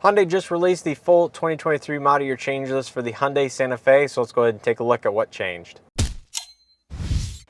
Hyundai just released the full 2023 model year change list for the Hyundai Santa Fe, so let's go ahead and take a look at what changed.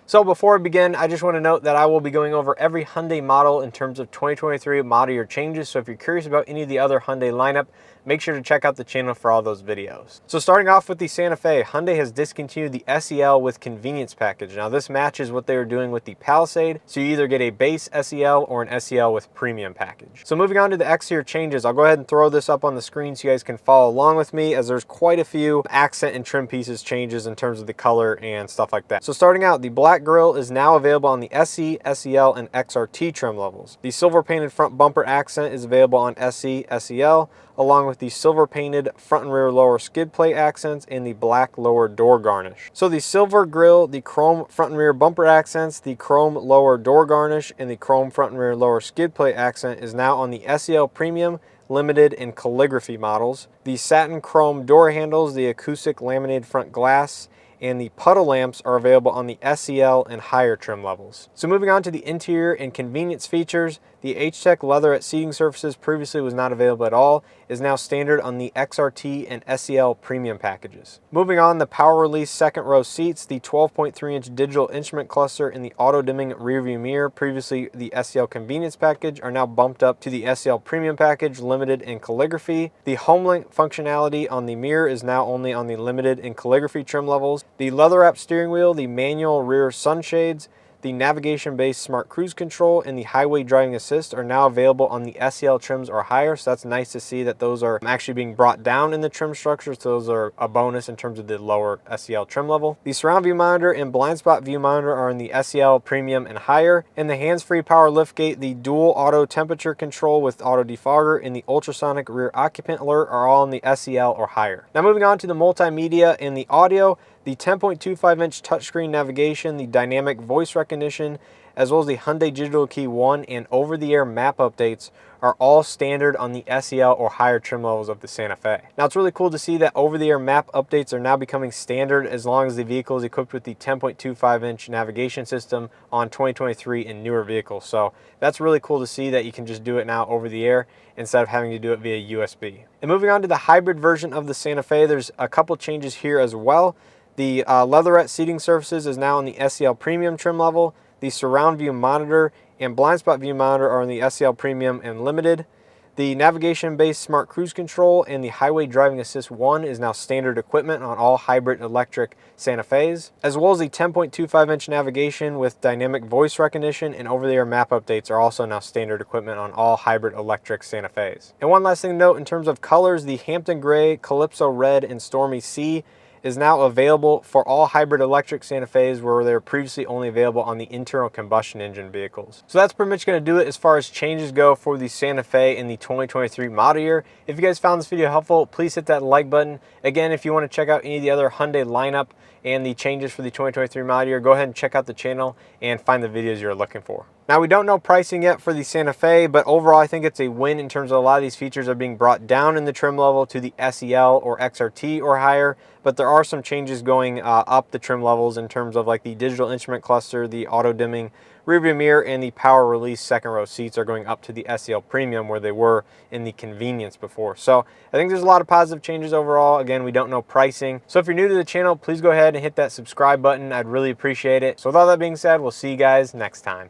So before we begin, I just want to note that I will be going over every Hyundai model in terms of 2023 model year changes, so if you're curious about any of the other Hyundai lineup, make sure to check out the channel for all those videos. So starting off with the Santa Fe, Hyundai has discontinued the SEL with convenience package. Now this matches what they were doing with the Palisade, so you either get a base SEL or an SEL with premium package. So moving on to the exterior changes, I'll go ahead and throw this up on the screen so you guys can follow along with me, as there's quite a few accent and trim pieces changes in terms of the color and stuff like that. So starting out, the black grille is now available on the SE, SEL, and XRT trim levels. The silver painted front bumper accent is available on SE, SEL, along with the silver painted front and rear lower skid plate accents and the black lower door garnish. So the silver grille, the chrome front and rear bumper accents, the chrome lower door garnish, and the chrome front and rear lower skid plate accent is now on the SEL Premium, Limited, and Calligraphy models. The satin chrome door handles, the acoustic laminated front glass, and the puddle lamps are available on the SEL and higher trim levels. So moving on to the interior and convenience features, the H-Tech leatherette seating surfaces previously was not available at all, is now standard on the XRT and SEL premium packages. Moving on, the power release second row seats, the 12.3-inch digital instrument cluster, and the auto dimming rear view mirror, previously the SEL convenience package, are now bumped up to the SEL premium package, limited, and calligraphy. The home link functionality on the mirror is now only on the limited and calligraphy trim levels. The leather wrap steering wheel, the manual rear sunshades, the navigation-based smart cruise control, and the highway driving assist are now available on the SEL trims or higher, so that's nice to see that those are actually being brought down in the trim structure, so those are a bonus in terms of the lower SEL trim level. The surround view monitor and blind spot view monitor are in the SEL premium and higher, and the hands-free power liftgate, the dual auto temperature control with auto defogger, and the ultrasonic rear occupant alert are all in the SEL or higher. Now moving on to the multimedia and the audio, the 10.25-inch touchscreen navigation, the dynamic voice recognition, as well as the Hyundai Digital Key 1 and over-the-air map updates are all standard on the SEL or higher trim levels of the Santa Fe. Now it's really cool to see that over-the-air map updates are now becoming standard as long as the vehicle is equipped with the 10.25-inch navigation system on 2023 and newer vehicles. So that's really cool to see that you can just do it now over the air instead of having to do it via USB. And moving on to the hybrid version of the Santa Fe, there's a couple changes here as well. The leatherette seating surfaces is now on the SEL Premium trim level. The surround view monitor and blind spot view monitor are on the SEL Premium and Limited. The navigation-based smart cruise control and the highway driving assist 1 is now standard equipment on all hybrid electric Santa Fe's, as well as the 10.25-inch navigation with dynamic voice recognition and over-the-air map updates are also now standard equipment on all hybrid electric Santa Fe's. And one last thing to note in terms of colors, the Hampton Gray, Calypso Red, and Stormy Sea is now available for all hybrid electric Santa Fe's, where they were previously only available on the internal combustion engine vehicles. So that's pretty much going to do it as far as changes go for the Santa Fe in the 2023 model year. If you guys found this video helpful, please hit that like button. Again, if you want to check out any of the other Hyundai lineup and the changes for the 2023 model year, go ahead and check out the channel and find the videos you're looking for. Now, we don't know pricing yet for the Santa Fe, but overall I think it's a win in terms of a lot of these features are being brought down in the trim level to the SEL or XRT or higher, but there are some changes going up the trim levels in terms of like the digital instrument cluster, the auto dimming rear view mirror, and the power release second row seats are going up to the SEL Premium where they were in the convenience before. So I think there's a lot of positive changes overall. Again, we don't know pricing. So if you're new to the channel, please go ahead and hit that subscribe button. I'd really appreciate it. So with all that being said, we'll see you guys next time.